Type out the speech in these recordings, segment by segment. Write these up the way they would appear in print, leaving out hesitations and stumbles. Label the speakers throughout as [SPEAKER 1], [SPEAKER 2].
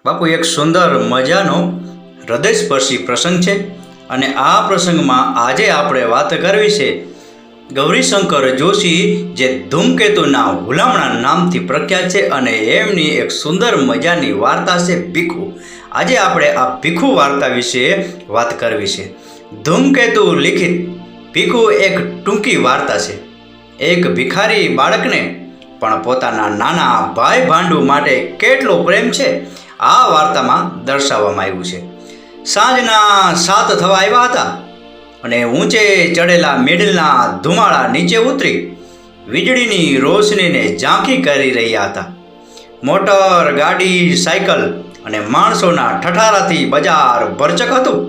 [SPEAKER 1] બાપુ, એક સુંદર મજાનો હૃદયસ્પર્શી પ્રસંગ છે અને આ પ્રસંગમાં આજે આપણે વાત કરવી છે ગૌરીશંકર જોશી, જે ધૂમકેતુના હુલામણા નામથી પ્રખ્યાત છે અને એમની એક સુંદર મજાની વાર્તા છે ભીખુ. આજે આપણે આ ભીખુ વાર્તા વિશે વાત કરવી છે. ધૂમકેતુ લિખિત ભીખુ એક ટૂંકી વાર્તા છે. એક ભિખારી બાળકને પણ પોતાના નાના ભાઈ ભાંડુ માટે કેટલો પ્રેમ છે આ વાર્તામાં દર્શાવવામાં આવ્યું છે. સાંજના 7 થવા આવ્યા હતા અને ઊંચે ચડેલા મેડલના ધુમાડા નીચે ઉતરી વીજળીની રોશનીને ઝાંખી કરી રહ્યા હતા. મોટર, ગાડી, સાયકલ અને માણસોના ઠઠારાથી બજાર ભરચક હતું.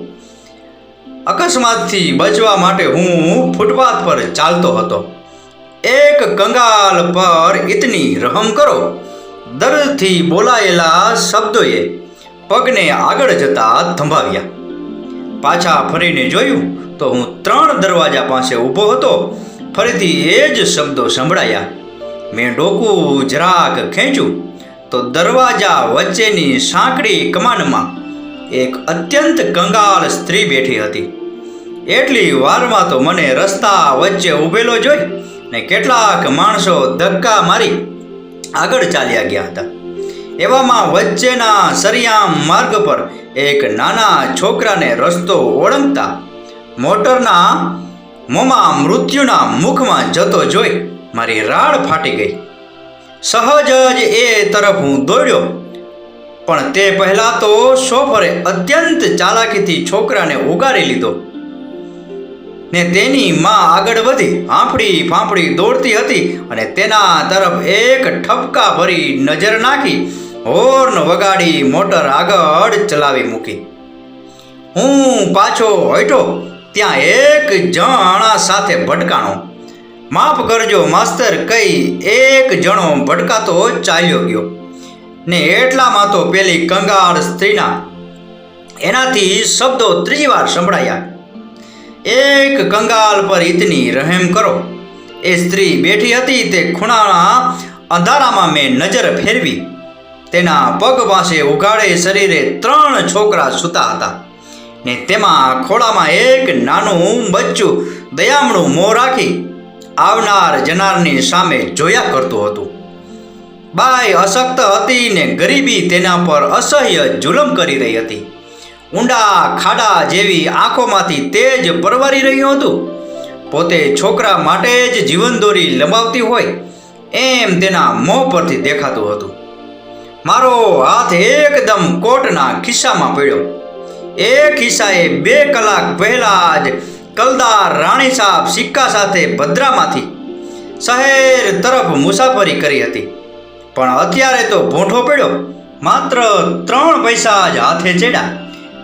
[SPEAKER 1] અકસ્માતથી બચવા માટે હું ફૂટપાથ પર ચાલતો હતો. એક કંગાલ પર ઇતની રહમ કરો દર્દથી બોલાયેલા શબ્દોએ પગને આગળ જતા થંભાવ્યા. પાછા ફરીને જોયું તો હું 3 દરવાજા પાસે ઊભો હતો. ફરીથી એ જ શબ્દો સંભળાયા. મેં ડોકું જરાક ખેંચ્યું તો દરવાજા વચ્ચેની સાંકડી કમાનમાં એક અત્યંત કંગાલ સ્ત્રી બેઠી હતી. એટલી વારમાં તો મને રસ્તા વચ્ચે ઊભેલો જોઈ ને કેટલાક માણસો ધક્કા મારી આગળ ચાલ્યા ગયા હતા. એવામાં વચ્ચેના સરિયામ માર્ગ પર એક નાના છોકરાને રસ્તો ઓળંગતા મોટરના મોંમાં મૃત્યુના મુખમાં જતો જોઈ મારી રાડ ફાટી ગઈ. સહજ જ એ તરફ હું દોડ્યો, પણ તે પહેલાં તો શોફરે અત્યંત ચાલાકીથી છોકરાને ઉગારી લીધો ને તેની માં આગળ વધી હાંફળી ફાંફળી દોડતી હતી અને તેના તરફ એક ઠપકા ભરી નજર નાખી હોર્ન વગાડી મોટર આગળ ચલાવી મૂકી. હું પાછો હટ્યો ત્યાં એક જણા સાથે ભટકાણો. માફ કરજો માસ્તર કહી એક જણો ભટકાતો ચાલ્યો ગયો ને એટલામાં તો પેલી કંગાળ સ્ત્રીના એનાથી શબ્દો 3 વાર સંભળાયા. એક કંગાલ પર ઇતની રહેમ કરો. એ સ્ત્રી બેઠી હતી તે ખૂણાના અંધારામાં મેં નજર ફેરવી. તેના પગ પાસે ઉઘાડે શરીરે 3 છોકરા સૂતા હતા ને તેમાં ખોળામાં એક નાનું બચ્ચું દયામણું મોં રાખી આવનાર જનારની સામે જોયા કરતું હતું. બાઈ અશક્ત હતી ને ગરીબી તેના પર અસહ્ય જુલમ કરી રહી હતી. ઊંડા ખાડા જેવી આંખોમાંથી તેજ પરવારી રહ્યું હતું. પોતે છોકરા માટે જ જીવનદોરી લંબાવતી હોય એમ તેના મોં પરથી દેખાતું હતું. મારો હાથ એકદમ કોટના ખિસ્સામાં પડ્યો. એ ખિસ્સાએ 2 કલાક પહેલા જ કલદાર રાણી સાહેબ સિક્કા સાથે ભદ્રામાંથી શહેર તરફ મુસાફરી કરી હતી, પણ અત્યારે તો ભૂંઠો પડ્યો. માત્ર 3 પૈસા જ હાથે ચડ્યા.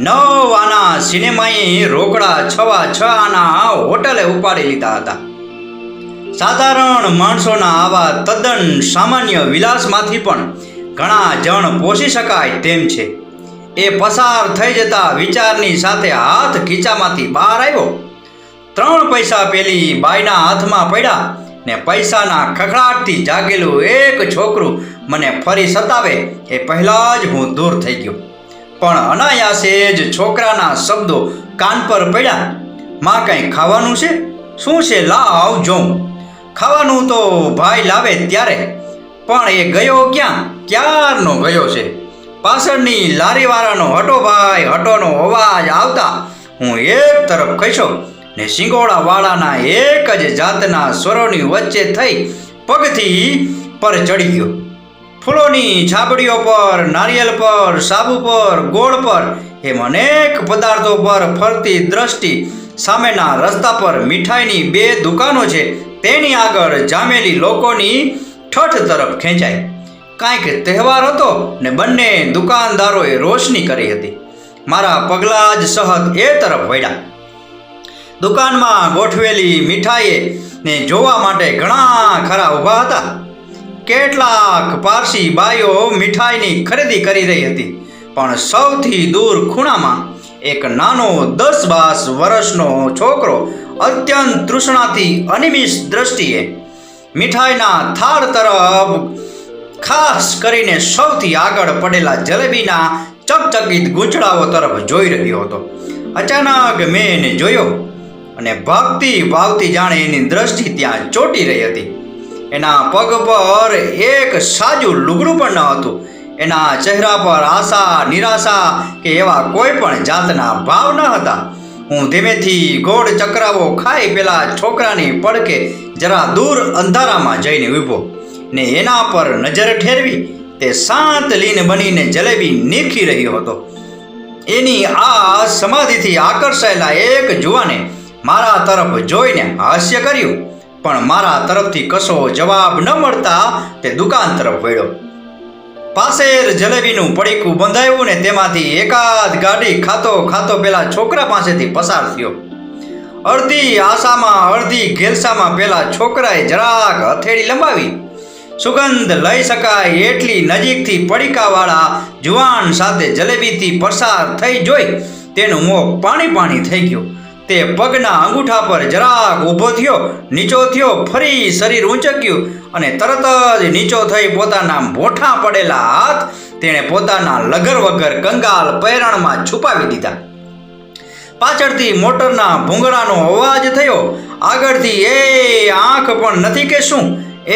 [SPEAKER 1] 9 આના સિનેમાએ રોકડા 6 આના હોટલે ઉપાડી લીધા હતા. સાધારણ માણસોના આવા તદ્દન સામાન્ય વિલાસમાંથી પણ ઘણા જણ પોષી શકાય તેમ છે. એ પસાર થઈ જતા વિચારની સાથે હાથ ખીચામાંથી બહાર આવ્યો. 3 પૈસા પેલી બાઈના હાથમાં પડ્યા ને પૈસાના ખખડાટથી જાગેલું એક છોકરું મને ફરી સતાવે એ પહેલાં જ હું દૂર થઈ ગયો. પણ અનાયાસે જ છોકરાના શબ્દો કાન પર પડ્યા. માં, કંઈ ખાવાનું છે? શું છે? લાવ જોઉં. ખાવાનું તો ભાઈ લાવે ત્યારે, પણ એ ગયો ક્યાં? ક્યારનો ગયો છે. પાછળની લારીવાળાનો હટો ભાઈ હટોનો અવાજ આવતા હું એક તરફ ખસ્યો ને શિંગોડાવાળાના એક જ જાતના સ્વરોની વચ્ચે થઈ પગથી પર ચડી ગયો. ફૂલોની છાબડીઓ પર, નારિયેલ પર, સાબુ પર, ગોળ પર એમ અનેક પદાર્થો પર ફરતી દ્રષ્ટિ સામેના રસ્તા પર મીઠાઈની 2 દુકાનો છે તેની આગળ જામેલી લોકોની ઠઠ તરફ ખેંચાઈ. કાંઈક તહેવાર હતો ને બંને દુકાનદારોએ રોશની કરી હતી. મારા પગલાં જ સહજ એ તરફ વળ્યા. દુકાનમાં ગોઠવેલી મીઠાઈએ ને જોવા માટે ઘણા ખરા ઊભા હતા. કેટલાક પારસી બાઈઓ મીઠાઈની ખરીદી કરી રહી હતી, પણ સૌથી દૂર ખૂણામાં એક નાનો 10-12 વર્ષનો છોકરો અત્યંત તૃષ્ણાથી અનિમિષ દ્રષ્ટિએ મીઠાઈના થાળ તરફ ખાસ કરીને સૌથી આગળ પડેલા જલેબીના ચકચકિત ગૂંચળાઓ તરફ જોઈ રહ્યો હતો. અચાનક મેં એને જોયો અને ભાગતી ભાવતી જાણે એની દ્રષ્ટિ ત્યાં ચોંટી રહી હતી. એના પગ પર એક સાજું લુગડું પણ ન હતું. એના ચહેરા પર આશા, નિરાશા કે એવા કોઈ પણ જાતના ભાવ ન હતા. હું ધીમેથી ગોળ ચક્રાવો ખાઈ પેલા છોકરાની પડકે જરા દૂર અંધારામાં જઈને ઊભો ને એના પર નજર ઠેરવી. તે શાંત લીન બનીને જલેબી નીરખી રહ્યો હતો. એની આ સમાધિથી આકર્ષાયેલા એક જુવાને મારા તરફ જોઈને હાસ્ય કર્યું, પણ મારા તરફથી કશો જવાબ ન મળતા તે દુકાન તરફ વળ્યો. પાસે જલેબીનું પડીકું બંધાયું ને તેમાંથી એકાદ ગાડી ખાતો ખાતો પેલા છોકરા પાસેથી પસાર થયો. અડધી આશામાં અડધી ઘેલસામાં પેલા છોકરાએ જરાક હથેળી લંબાવી. સુગંધ લઈ શકાય એટલી નજીકથી પડીકાવાળા જુવાન સાથે જલેબીથી પસાર થઈ જોઈ તેનું મોં પાણી પાણી થઈ ગયું. તે પગના અંગૂઠા પર જરાક ઊભો થયો, નીચો થયો, ફરી શરીર ઊંચક્યું અને તરત જ નીચો થઈ પોતાના મોઠા પડેલા હાથ તેણે પોતાના લગર વગર કંગાલ પહેરણમાં છુપાવી દીધા. પાછળથી મોટરના ભૂંગળાનો અવાજ થયો. આગળથી એ આંખ પણ નથી કે શું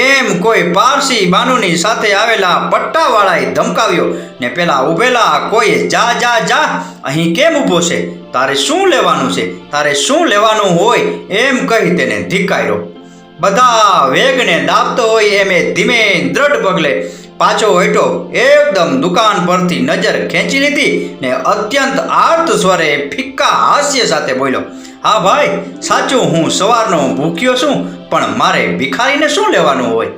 [SPEAKER 1] એમ કોઈ પારસી બાનુની સાથે આવેલા પટ્ટાવાળાએ ધમકાવ્યો ને પેલા ઊભેલા કોઈએ જા જા જા, અહીં કેમ ઊભો છે? તારે શું લેવાનું છે? તારે શું લેવાનું હોય એમ કહી તેને ધિક્કાર્યો. બધા વેગને દાબતો હોય એમ ધીમે દ્રઢ પગલે પાછો હેઠો એકદમ દુકાન પરથી નજર ખેંચી લીધી ને અત્યંત આર્ત સ્વરે ફિક્કા હાસ્ય સાથે બોલ્યો, હા ભાઈ, સાચું હું સવારનો ભૂખ્યો છું, પણ મારે ભિખારીને શું લેવાનું હોય?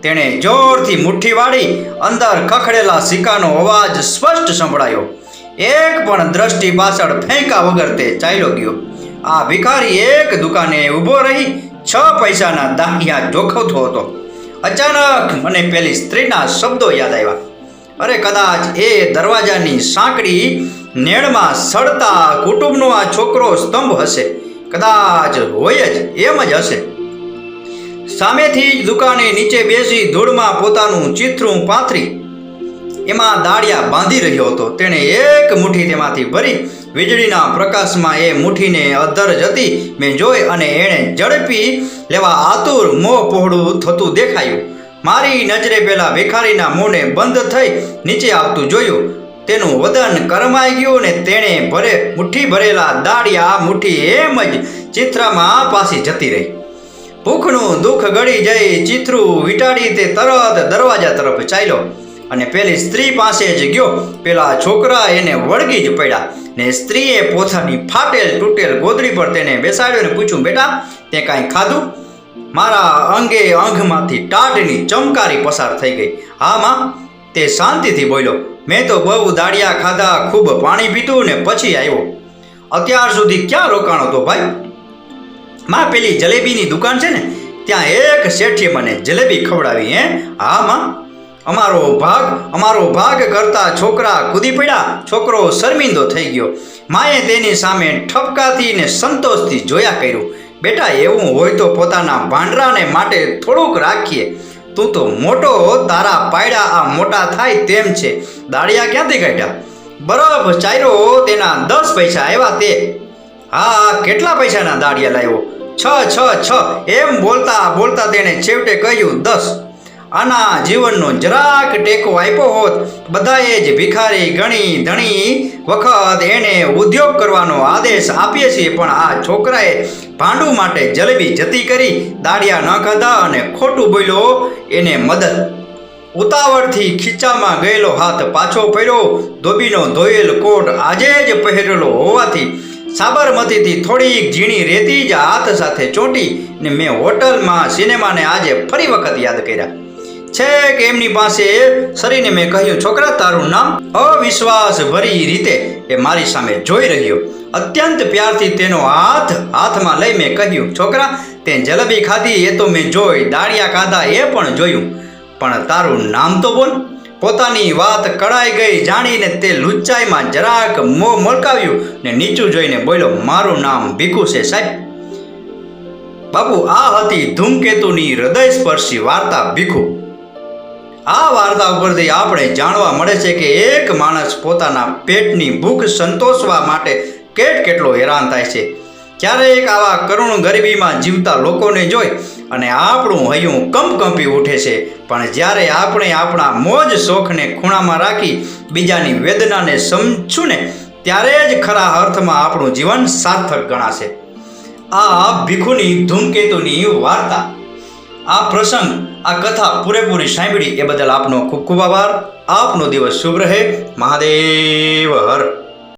[SPEAKER 1] તેણે જોરથી મુઠ્ઠી વાળી. અંદર ખખડેલા સિક્કાનો અવાજ સ્પષ્ટ સંભળાયો. એક પણ દ્રષ્ટિ પાછળ ફેંકા વગર તે ચાલ્યો ગયો. આ ભિખારી એક દુકાને ઊભો રહી 6 પૈસાના દાહિયા જોખવતો હતો. અચાનક મને પેલી સ્ત્રીના શબ્દો યાદ આવ્યા. અરે કદાચ એ દરવાજાની સાંકડી નેણમાં સડતા કુટુંબનો આ છોકરો સ્તંભ હશે. કદાચ હોય જ, એમ જ હશે. સામેથી જ દુકાને નીચે બેસી ધૂળમાં પોતાનું ચિત્રું પાથરી એમાં દાળિયા બાંધી રહ્યો હતો. તેણે એક મુઠ્ઠી તેમાંથી ભરી. વીજળીના પ્રકાશમાં એ મુઠ્ઠીને અધ્ધર જતી મેં જોઈ અને એણે ઝડપી લેવા આતુર મોં પહોળું થતું દેખાયું. મારી નજરે પેલા ભિખારીના મોંને બંધ થઈ નીચે આવતું જોયું. તેનું વદન કરમાઈ ગયું ને તેણે મુઠ્ઠી ભરેલા દાળિયા મુઠ્ઠી એમ જ ચિત્રામાં પાછી જતી રહી. ભૂખનું દુઃખ ગળી જઈ ચિત્રું વીંટાળી તે તરત દરવાજા તરફ ચાલ્યો અને પેલી સ્ત્રી પાસે જ ગયો. પેલા છોકરા એને વળગી જ પડ્યા ને સ્ત્રીએ પોતાની ફાટેલ તૂટેલ ગોદડી પર તેને બેસાડ્યો ને પૂછ્યું, બેટા, તે કાંઈ ખાધું? મારા અંગે અંગમાંથી ટાઢની ચમકારી પસાર થઈ ગઈ. હા માં, તે શાંતિથી બોલ્યો, મેં તો બહુ દાળિયા ખાધા, ખૂબ પાણી પીધું ને પછી આવ્યો. અત્યાર સુધી ક્યાં રોકાણો તો ભાઈ? માં, પેલી જલેબીની દુકાન છે ને, ત્યાં એક શેઠીએ મને જલેબી ખવડાવી. હે? હા માં. અમારો ભાગ કરતા છોકરા કૂદી પડ્યા. છોકરો શર્મિંદો થઈ ગયો. માએ તેની સામે ઠપકાથી ને સંતોષથી જોયા કર્યું. બેટા, એવું હોય તો પોતાના ભાંડરાને માટે થોડુંક રાખીએ. તું તો મોટો, તારા પાયડા આ મોટા થાય તેમ છે. દાળિયા ક્યાંથી કાઢ્યા? બરફ ચાર્યો, તેના 10 પૈસા આવ્યા તે. હા, કેટલા પૈસાના દાળિયા લાવ્યો? 6 એમ બોલતા બોલતા તેણે છેવટે કહ્યું 10. આના જીવનનો જરાક ટેકો આપ્યો હોત. બધાએ જ ભિખારી ગણી ધણી વખત એને ઉદ્યોગ કરવાનો આદેશ આપીએ છીએ, પણ આ છોકરાએ ભાંડું માટે જલેબી જતી કરી, દાળિયા ન ખાધા અને ખોટું બોલ્યો એને મદદ. ઉતાવળથી ખીચામાં ગયેલો હાથ પાછો ફર્યો. ધોબીનો ધોયેલ કોટ આજે જ પહેરેલો હોવાથી સાબરમતીથી થોડીક ઝીણી રેતી જ હાથ સાથે ચોંટી ને મેં હોટલમાં સિનેમાને આજે ફરી વખત યાદ કર્યા. છેક એમની પાસે સરીને મેં કહ્યું, છોકરા, તારું નામ? અવિશ્વાસ ભરી રીતે એ મારી સામે જોઈ રહ્યો. અત્યંત પ્યારથી તેનો હાથમાં લઈ મેં કહ્યું, છોકરા, તે જલેબી ખાધી એ તો મેં જોઈ, દાળિયા ખાધા એ પણ જોયું, પણ તારું નામ તો બોલ. પોતાની વાત કળાઈ ગઈ જાણીને તે લુચ્ચાઈમાં જરાક મોં મલકાવ્યું ને નીચું જોઈને બોલ્યો, મારું નામ ભીખુ છે સાહેબ. બાપુ, આ હતી ધૂમકેતુની હૃદયસ્પર્શી વાર્તા ભીખુ. આ વાર્તા ઉપરથી આપણે જાણવા મળે છે કે એક માણસ પોતાના પેટની ભૂખ સંતોષવા માટે કેટલો હેરાન થાય છે. ક્યારેક આવા કરુણ ગરીબીમાં જીવતા લોકોને જોઈ અને આપણું હૈયું કંપકંપી ઉઠે છે. પણ જ્યારે આપણે આપણા મોજ શોખને ખૂણામાં રાખી બીજાની વેદનાને સમજશું ને, ત્યારે જ ખરા અર્થમાં આપણું જીવન સાર્થક ગણાશે. આ ભીખુની ધૂમકેતુની વાર્તા, આ પ્રસંગ, આ કથા પૂરેપૂરી સાંભળી એ બદલ આપનો ખૂબ ખૂબ આભાર. આપનો દિવસ શુભ રહે. મહાદેવ હર.